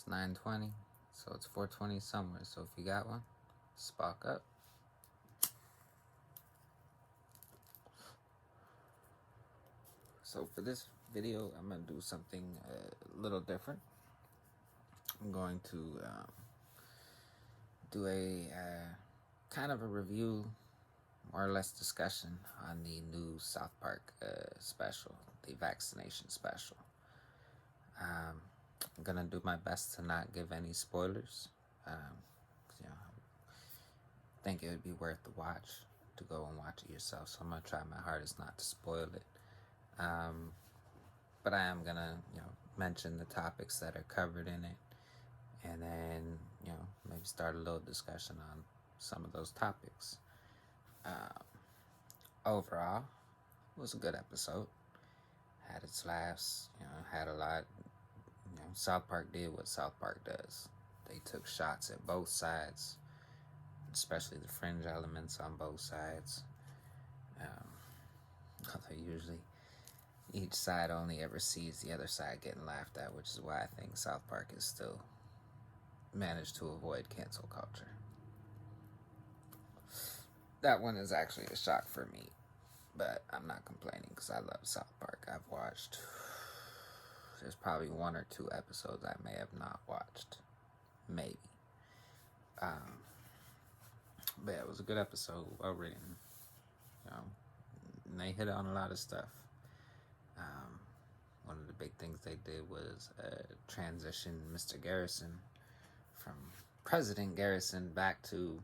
It's 9:20, so it's 4:20 somewhere. So if you got one, spark up. So for this video, I'm going to do something a little different. I'm going to do a kind of a review, more or less discussion on the new South Park special, the vaccination special. I'm going to do my best to not give any spoilers. I think it would be worth the watch to go and watch it yourself. So I'm going to try my hardest not to spoil it. But I am gonna, mention the topics that are covered in it, and then, maybe start a little discussion on some of those topics. Overall, it was a good episode. Had its laughs, had a lot. South Park did what South Park does. They took shots at both sides, especially the fringe elements on both sides. Although usually each side only ever sees the other side getting laughed at, which is why I think South Park is still managed to avoid cancel culture. That one is actually a shock for me, but I'm not complaining because I love South Park. I've watched, there's probably one or two episodes I may have not watched, maybe. But yeah, it was a good episode, well written. And they hit on a lot of stuff. One of the big things they did was transition Mr. Garrison from President Garrison back to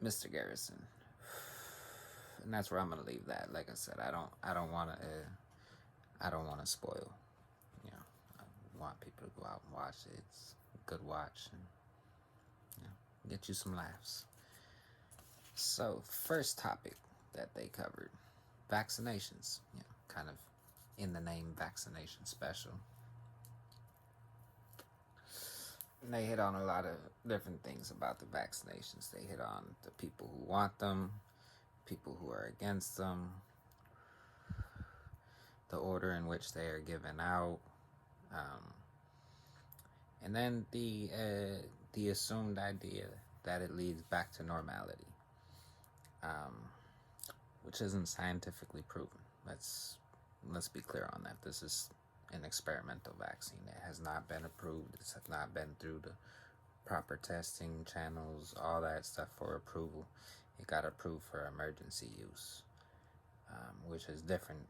Mr. Garrison, and that's where I'm gonna leave that. Like I said, I don't want to spoil. I want people to go out and watch it. It's a good watch, and get you some laughs. So, first topic that they covered, vaccinations. Kind of in the name, vaccination special. And they hit on a lot of different things about the vaccinations. They hit on the people who want them, people who are against them, the order in which they are given out, and then the assumed idea that it leads back to normality, which isn't scientifically proven. Let's be clear on that. This is an experimental vaccine. It has not been approved. It has not been through the proper testing channels, all that stuff for approval. It got approved for emergency use, which is different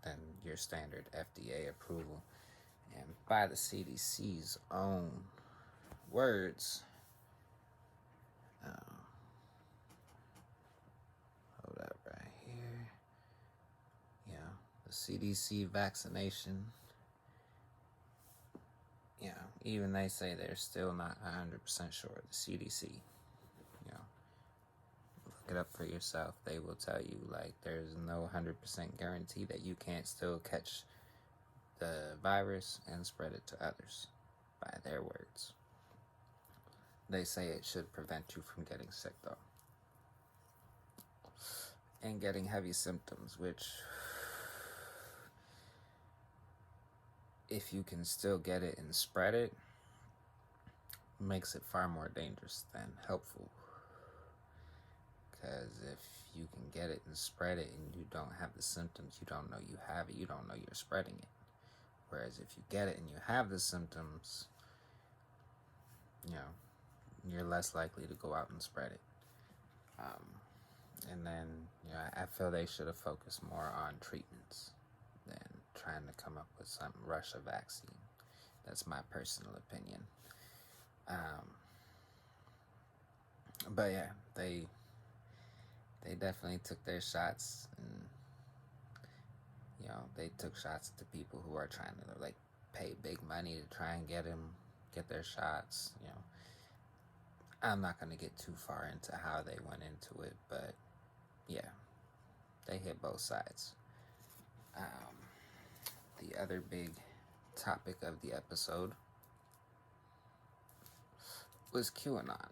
than your standard FDA approval. And by the CDC's own words, hold up right here. The CDC vaccination, even they say they're still not 100% sure. The CDC, look it up for yourself. They will tell you, like, there's no 100% guarantee that you can't still catch the virus and spread it to others, by their words. They say it should prevent you from getting sick, though, and getting heavy symptoms, which, if you can still get it and spread it, makes it far more dangerous than helpful. Because if you can get it and spread it and you don't have the symptoms, you don't know you have it, you don't know you're spreading it. Whereas if you get it and you have the symptoms, you're less likely to go out and spread it. And then, I feel they should have focused more on treatments than trying to come up with some rush of vaccine. That's my personal opinion. But yeah, they definitely took their shots, and they took shots at the people who are trying to pay big money to try and get their shots. I'm not going to get too far into how they went into it, but yeah, they hit both sides. The other big topic of the episode was QAnon.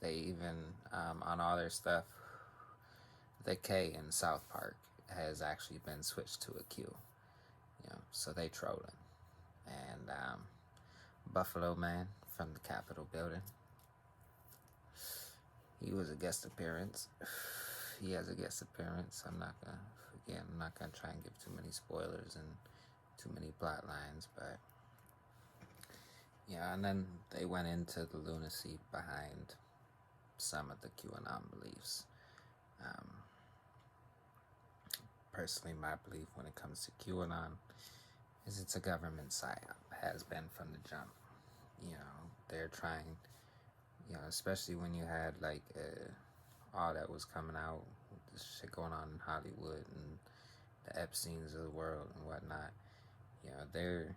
They even, on all their stuff, the K in South Park has actually been switched to a Q. So they trolling. and Buffalo Man from the Capitol building. He was a guest appearance. He has a guest appearance. I'm not gonna try and give too many spoilers and too many plot lines, but yeah. And then they went into the lunacy behind some of the QAnon beliefs. Personally, my belief when it comes to QAnon is it's a government psyop. Has been from the jump. They're trying. Especially when you had like all that was coming out, this shit going on in Hollywood and the Epsteins of the world and whatnot. They're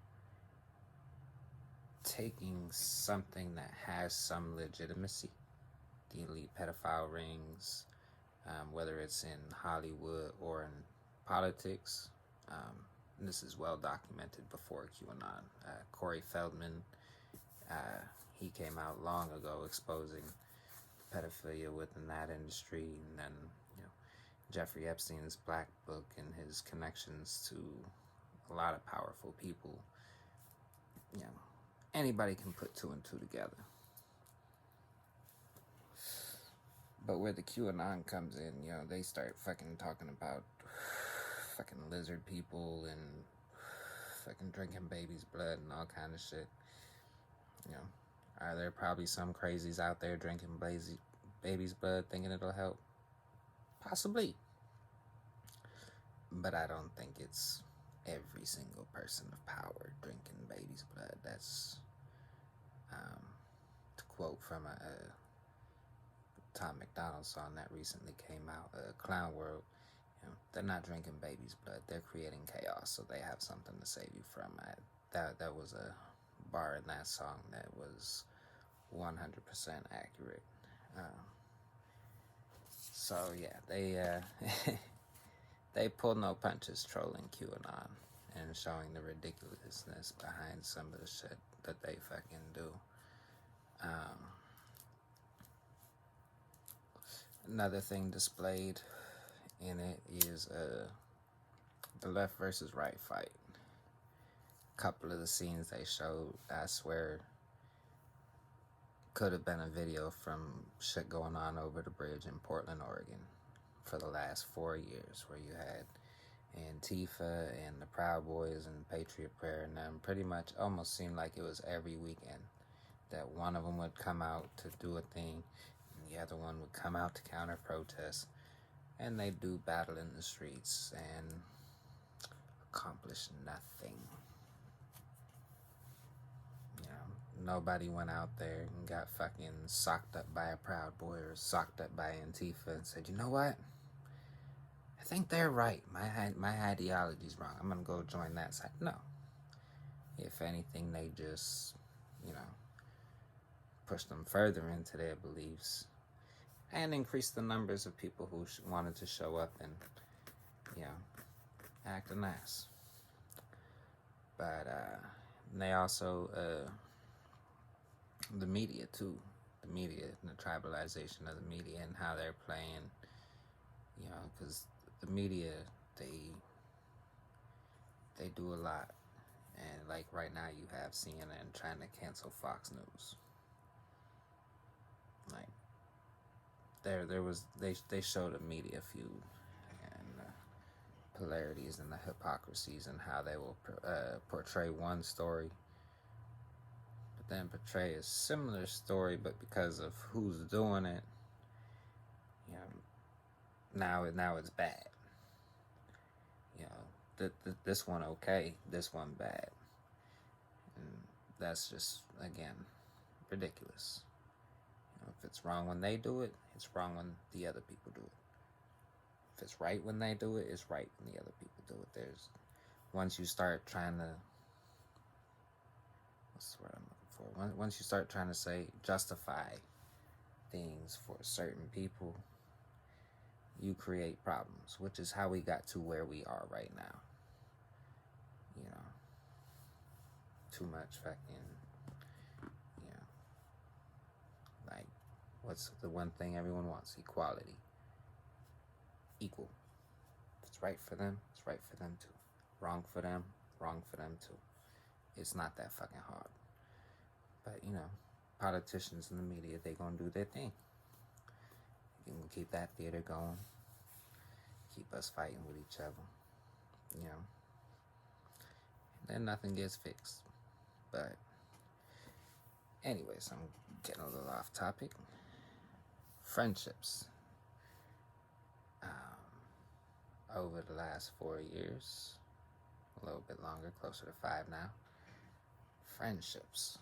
taking something that has some legitimacy, the elite pedophile rings, whether it's in Hollywood or in politics. This is well documented before QAnon. Corey Feldman, he came out long ago exposing pedophilia within that industry, and then Jeffrey Epstein's Black Book and his connections to a lot of powerful people. Anybody can put two and two together. But where the QAnon comes in, they start fucking talking about fucking lizard people and fucking drinking baby's blood and all kind of shit. Are there probably some crazies out there drinking baby's blood thinking it'll help? Possibly. But I don't think it's every single person of power drinking baby's blood. That's, to quote from a Tom McDonald song that recently came out, Clown World, they're not drinking baby's blood. They're creating chaos, so they have something to save you from it. That was a bar in that song that was 100% accurate. So yeah, they pull no punches trolling QAnon and showing the ridiculousness behind some of the shit that they fucking do. Another thing displayed in it is the left versus right fight. A couple of the scenes they showed, I swear, could have been a video from shit going on over the bridge in Portland, Oregon for the last 4 years, where you had Antifa and the Proud Boys and Patriot Prayer, and them pretty much almost seemed like it was every weekend that one of them would come out to do a thing and the other one would come out to counter protest, and they do battle in the streets and accomplish nothing. Nobody went out there and got fucking socked up by a Proud Boy or socked up by Antifa and said, you know what? I think they're right. My ideology's wrong. I'm going to go join that side. No. If anything, they just, push them further into their beliefs and increase the numbers of people who wanted to show up and, act an ass. But they also... the media too, the media and the tribalization of the media and how they're playing, because the media, they do a lot, and like right now you have CNN trying to cancel Fox News. Like they showed a media feud and polarities and the hypocrisies and how they will portray one story, then portray a similar story, but because of who's doing it, now it's bad. This one okay, this one bad, and that's just, again, ridiculous. If it's wrong when they do it, it's wrong when the other people do it. If it's right when they do it, it's right when the other people do it. Once you start trying to, what's the word I'm looking for? Once you start trying to justify things for certain people, you create problems, which is how we got to where we are right now. Too much fucking, like, what's the one thing everyone wants? Equality. Equal. If it's right for them, it's right for them too. Wrong for them too. It's not that fucking hard. But, politicians and the media, they gonna do their thing. You can keep that theater going. Keep us fighting with each other. And then nothing gets fixed. But anyways, I'm getting a little off topic. Friendships. Over the last 4 years, a little bit longer, closer to 5 now. Friendships.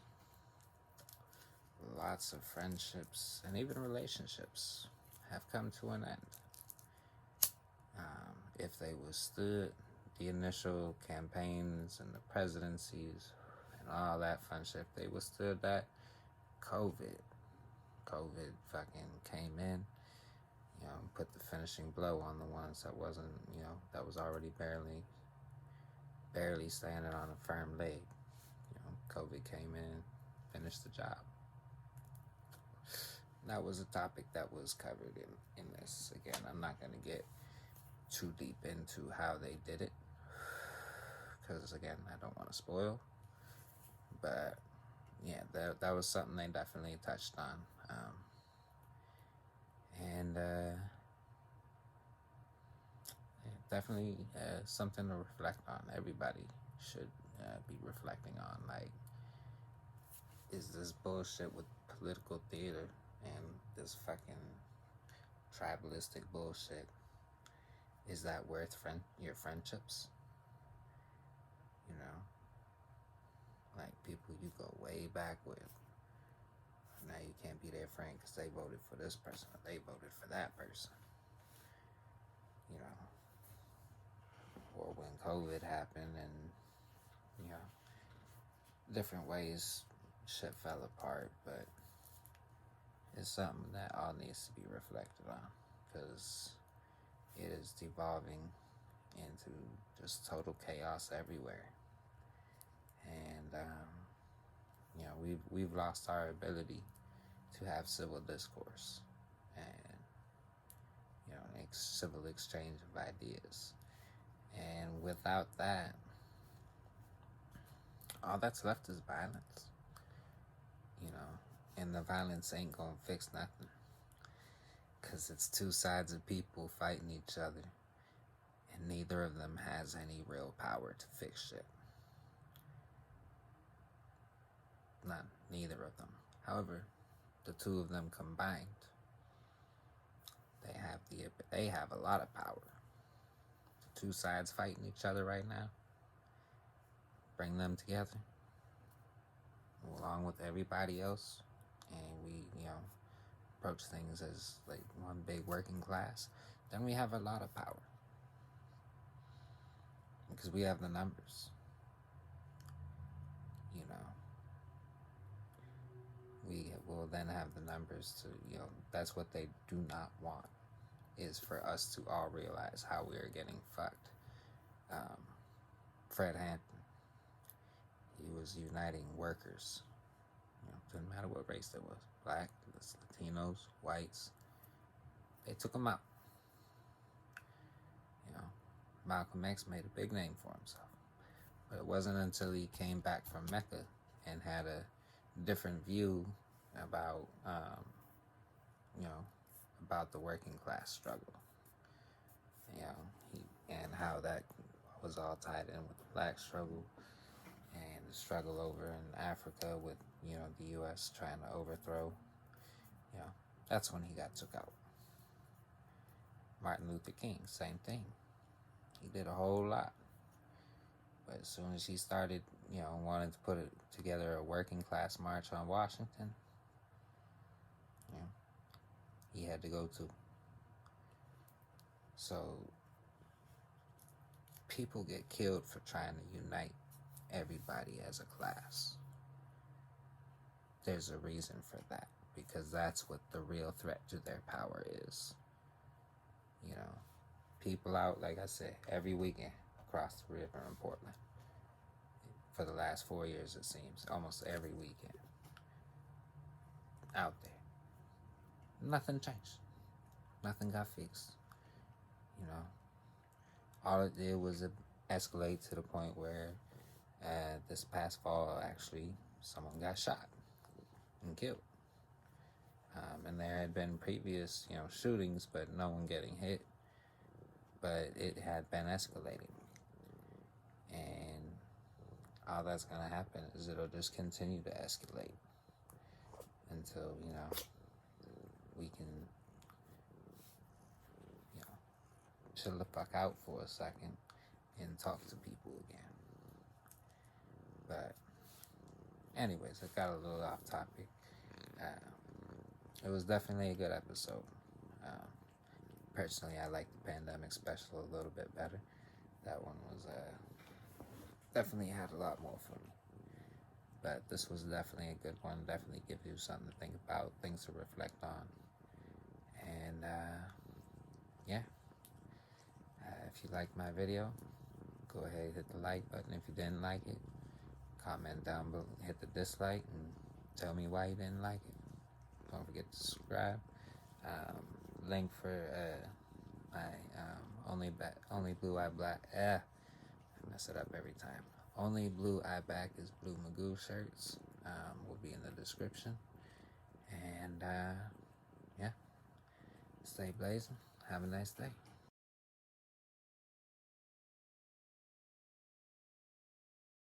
Lots of friendships and even relationships have come to an end. If they withstood the initial campaigns and the presidencies and all that fun shit, they withstood that. COVID fucking came in, put the finishing blow on the ones that wasn't, that was already barely standing on a firm leg. COVID came in, finished the job. That was a topic that was covered in this. Again, I'm not going to get too deep into how they did it, because again, I don't want to spoil. But yeah, that was something they definitely touched on. And definitely something to reflect on. Everybody should be reflecting on, like, is this bullshit with political theater and this fucking tribalistic bullshit, is that worth your friendships? Like, people you go way back with, now you can't be their friend because they voted for this person or they voted for that person. Or when COVID happened and, different ways shit fell apart, but it's something that all needs to be reflected on, because it is devolving into just total chaos everywhere. And, we've lost our ability to have civil discourse and, civil exchange of ideas. And without that, all that's left is violence. And the violence ain't gonna fix nothing, because it's two sides of people fighting each other, and neither of them has any real power to fix shit. Not neither of them. However, the two of them combined, they have a lot of power. The two sides fighting each other right now, bring them together along with everybody else, and we approach things as like one big working class, then we have a lot of power, because we have the numbers. We will then have the numbers to, that's what they do not want, is for us to all realize how we are getting fucked. Fred Hampton, he was uniting workers. Didn't matter what race there was, black, Latinos, whites. They took him out. Malcolm X made a big name for himself, but it wasn't until he came back from Mecca and had a different view about about the working class struggle, and how that was all tied in with the black struggle and the struggle over in Africa with the U.S. trying to overthrow. That's when he got took out. Martin Luther King, same thing. He did a whole lot. But as soon as he started, wanting to put together a working class march on Washington, he had to go too. So people get killed for trying to unite everybody as a class. There's a reason for that, because that's what the real threat to their power is. People out, like I said, every weekend across the river in Portland. For the last 4 years, it seems, almost every weekend. Out there. Nothing changed. Nothing got fixed. All it did was escalate to the point where This past fall, actually, someone got shot and killed. And there had been previous, shootings, but no one getting hit. But it had been escalating. And all that's going to happen is it'll just continue to escalate until, we can, chill the fuck out for a second and talk to people again. But anyways, I got a little off topic. It was definitely a good episode. Personally, I like the pandemic special a little bit better. That one was definitely had a lot more for me. But this was definitely a good one. Definitely give you something to think about, things to reflect on. And yeah. If you liked my video, go ahead and hit the like button. If you didn't like it, comment down below, hit the dislike, and tell me why you didn't like it. Don't forget to subscribe. Link for my only blue eye black. I mess it up every time. Only blue eye back is Blue Magoo shirts. Will be in the description. And yeah, stay blazing. Have a nice day.